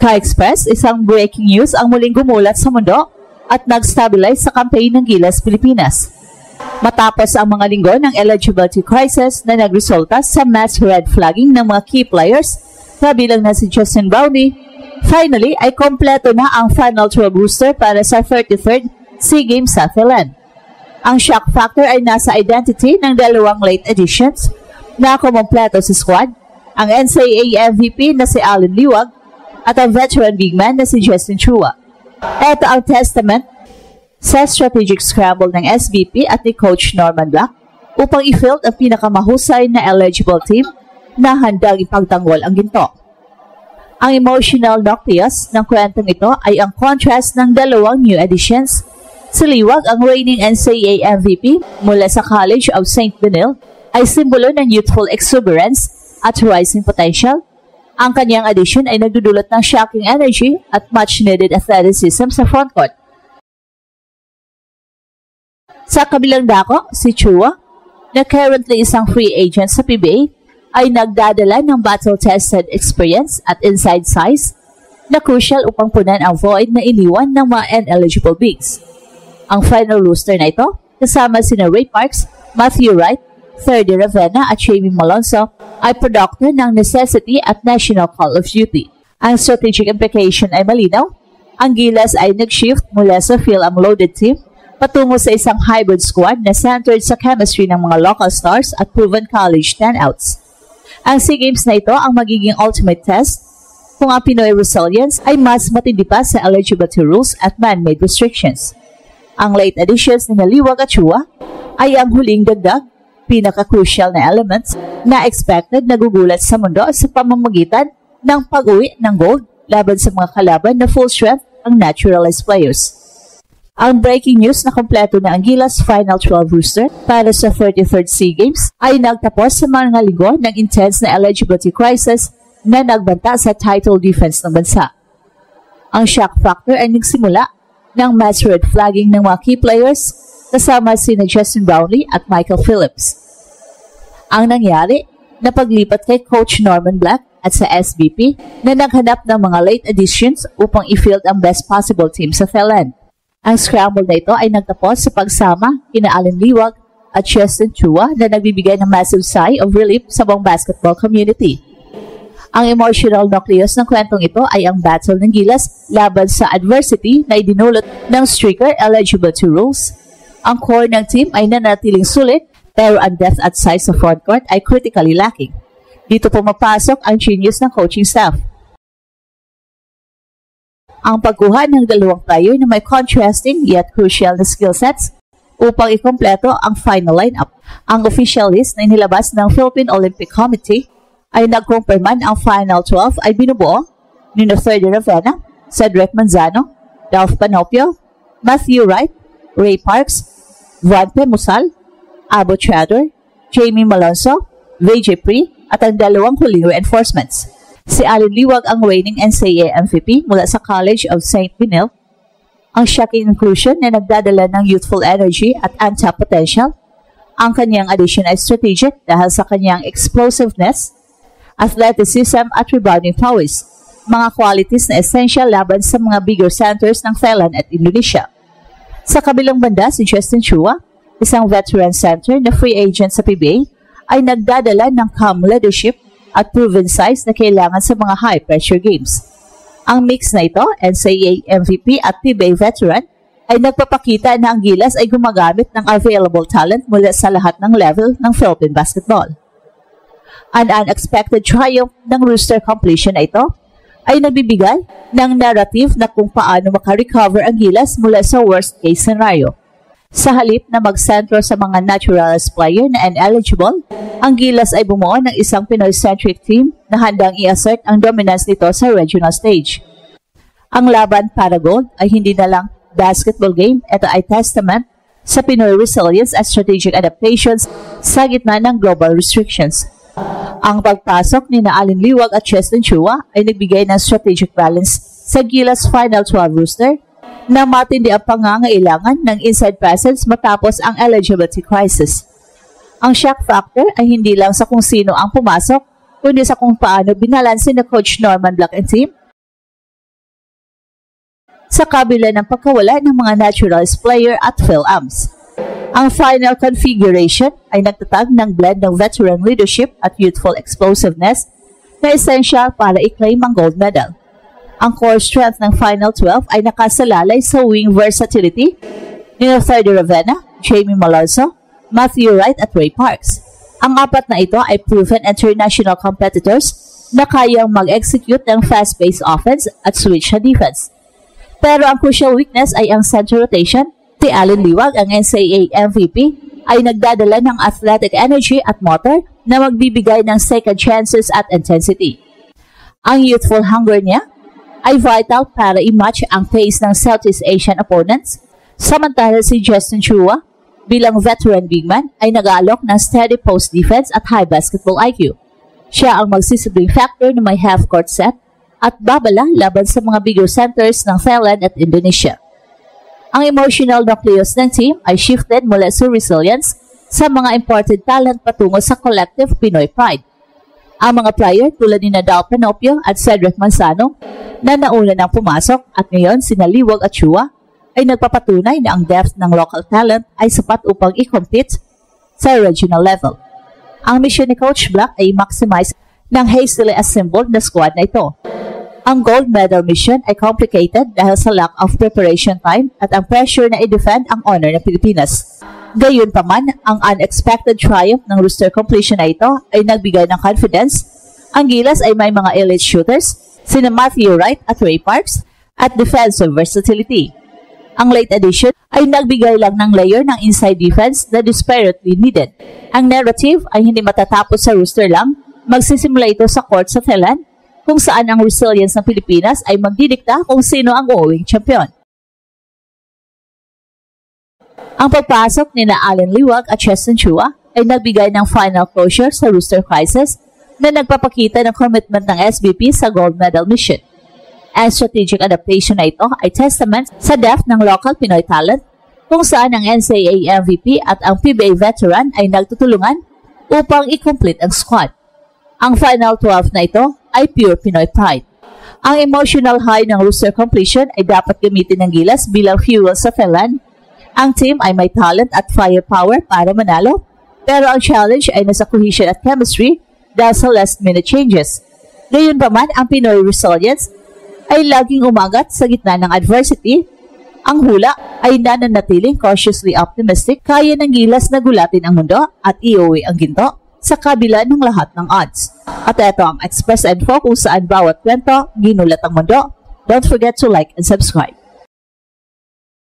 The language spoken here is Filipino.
Ka-Express, isang breaking news ang muling gumulat sa mundo at nag-stabilize sa campaign ng Gilas Pilipinas. Matapos ang mga linggo ng eligibility crisis na nagresulta sa mass red flagging ng mga key players, kabilang na si Justin Brownlee, finally ay kompleto na ang final 12 roster para sa 33rd SEA Games sa Thailand. Ang shock factor ay nasa identity ng dalawang late additions na kumompleto sa squad, ang NCAA MVP na si Allen Liwag at ang veteran big man na si Justin Chua. Ito ang testament sa strategic scramble ng SBP at ni Coach Norman Black upang i-field ang pinakamahusay na eligible team na handang ipagtanggol ang ginto. Ang emotional nucleus ng kwentong ito ay ang contrast ng dalawang new additions. Si Liwag, ang reigning NCAA MVP mula sa College of St. Benil, ay simbolo ng youthful exuberance at rising potential. Ang kanyang addition ay nagdudulot ng shocking energy at much-needed athleticism sa frontcourt. Sa kabilang dako, si Chua, na currently isang free agent sa PBA, ay nagdadala ng battle-tested experience at inside size na crucial upang punan ang void na iniwan ng mga ineligible bigs. Ang final roster na ito, kasama sina Ray Parks, Matthew Wright, Ferdy Ravenna at Jamie Malonzo, ay produkto ng necessity at national call of duty. Ang strategic implication ay malinaw. Ang Gilas ay nag-shift mula sa field-loaded team patungo sa isang hybrid squad na centered sa chemistry ng mga local stars at proven college standouts. Ang SEA Games na ito ang magiging ultimate test kung ang Pinoy resilience ay mas matindi pa sa eligibility rules at man-made restrictions. Ang late additions ni Liwag at Chua ay ang huling dagdag, pinaka-crucial na elements na expected na gugulat sa mundo sa pamamagitan ng pag-uwi ng gold laban sa mga kalaban na full strength ang naturalized players. Ang breaking news na kompleto na ang Gilas Final 12 roster para sa 33rd SEA Games ay nagtapos sa mga linggo ng intense na eligibility crisis na nagbanta sa title defense ng bansa. Ang shock factor ay nagsimula ng mass red flagging ng mga key players kasama sina Justin Brownlee at Michael Phillips. Ang nangyari na paglipat kay Coach Norman Black at sa SBP na naghanap ng mga late additions upang i-field ang best possible team sa Thailand. Ang scramble na ito ay nagtapos sa pagsama kina Allen Liwag at Justin Chua na nagbibigay ng massive sigh of relief sa buong basketball community. Ang emotional nucleus ng kwentong ito ay ang battle ng Gilas laban sa adversity na idinulot ng stricter eligibility rules. Ang core ng team ay nanatiling sulit pero ang depth at size sa frontcourt ay critically lacking. Dito pumapasok ang genius ng coaching staff. Ang pagkuha ng dalawang player na may contrasting yet crucial na skill sets upang ikumpleto ang final lineup. Ang official list na inilabas ng Philippine Olympic Committee ay nagkumpirman ang Final 12 ay binubuo ni Ferdy Ravenna, Cedric Manzano, Ralph Panopio, Matthew Wright, Ray Parks, Vante Musal, Abo Chador, Jamie Malonzo, VJ Pri at ang dalawang huling reinforcements. Si Allen Liwag ang reigning NCAA MVP mula sa College of St. Benil. Ang shocking inclusion na nagdadala ng youthful energy at untapped potential. Ang kanyang addition ay strategic dahil sa kanyang explosiveness, athleticism at rebounding prowess, mga qualities na essential laban sa mga bigger centers ng Thailand at Indonesia. Sa kabilang banda, si Justin Chua, isang veteran center na free agent sa PBA, ay nagdadala ng calm leadership at proven size na kailangan sa mga high-pressure games. Ang mix na ito, NCAA MVP at PBA veteran, ay nagpapakita na ang Gilas ay gumagamit ng available talent mula sa lahat ng level ng Philippine basketball. An unexpected triumph ng roster completion na ito ay nagbibigay ng narrative na kung paano makarecover ang Gilas mula sa worst-case scenario. Sa halip na mag-sentro sa mga naturalized player na ineligible, ang Gilas ay bumuo ng isang Pinoy-centric team na handang i-assert ang dominance nito sa regional stage. Ang laban para gold ay hindi na lang basketball game, ito ay testament sa Pinoy resilience at strategic adaptations sa gitna ng global restrictions. Ang pagpasok ni Allen Liwag at Justin Chua ay nagbigay ng strategic balance sa Gilas Final 12 roster na matindi ang pangangailangan ng inside presence matapos ang eligibility crisis. Ang shock factor ay hindi lang sa kung sino ang pumasok, kundi sa kung paano binalansin na Coach Norman Black and team sa kabila ng pagkawala ng mga naturalized player at PhilAms. Ang final configuration ay nagtatag ng blend ng veteran leadership at youthful explosiveness na essential para i-claim ang gold medal. Ang core strength ng Final 12 ay nakasalalay sa wing versatility ni Thirdy Ravenna, Jamie Malonzo, Matthew Wright at Ray Parks. Ang apat na ito ay proven international competitors na kayang mag-execute ng fast-paced offense at switch sa defense. Pero ang crucial weakness ay ang center rotation. Si Allen Liwag, ang NCAA MVP, ay nagdadala ng athletic energy at motor na magbibigay ng second chances at intensity. Ang youthful hunger niya ay vital para i-match ang pace ng Southeast Asian opponents. Samantala si Justin Chua, bilang veteran big man, ay nag-aalok ng steady post defense at high basketball IQ. Siya ang magsisibling factor na may half-court set at babala laban sa mga bigger centers ng Thailand at Indonesia. Ang emotional nucleus ng team ay shifted mula sa resilience sa mga imported talent patungo sa collective Pinoy pride. Ang mga player tulad ni Dal Panopio at Cedric Manzano na nauna nang pumasok at ngayon sina Liwag at Chua ay nagpapatunay na ang depth ng local talent ay sapat upang i-compete sa regional level. Ang mission ni Coach Black ay maximize ng hastily assembled na squad na ito. Ang gold medal mission ay complicated dahil sa lack of preparation time at ang pressure na i-defend ang honor ng Pilipinas. Gayunpaman, ang unexpected triumph ng roster completion na ito ay nagbigay ng confidence. Ang Gilas ay may mga elite shooters, sina Matthew Wright at Ray Parks, at defensive versatility. Ang late addition ay nagbigay lang ng layer ng inside defense na desperately needed. Ang narrative ay hindi matatapos sa roster lang, magsisimula ito sa court sa Thailand, kung saan ang resilience ng Pilipinas ay magdidikta kung sino ang uuwing champion. Ang pagpasok ni Allen Liwag at Justin Chua ay nagbigay ng final closure sa roster crisis na nagpapakita ng commitment ng SBP sa gold medal mission. Ang strategic adaptation na ito ay testament sa depth ng local Pinoy talent kung saan ang NCAA MVP at ang PBA veteran ay nagtutulungan upang i-complete ang squad. Ang Final 12 na ito ay pure Pinoy pride. Ang emotional high ng roster completion ay dapat gamitin ng Gilas bilang fuel sa Thailand. Ang team ay may talent at firepower para manalo, pero ang challenge ay nasa cohesion at chemistry dahil sa last-minute changes. Gayunpaman, ang Pinoy resilience ay laging umagat sa gitna ng adversity. Ang hula ay nananatiling cautiously optimistic, kaya ng Gilas na gulatin ang mundo at iuwi ang ginto sa kabila ng lahat ng odds. At ito ang Express Info kung saan bawat kwento ginulat ang mundo. Don't forget to like and subscribe.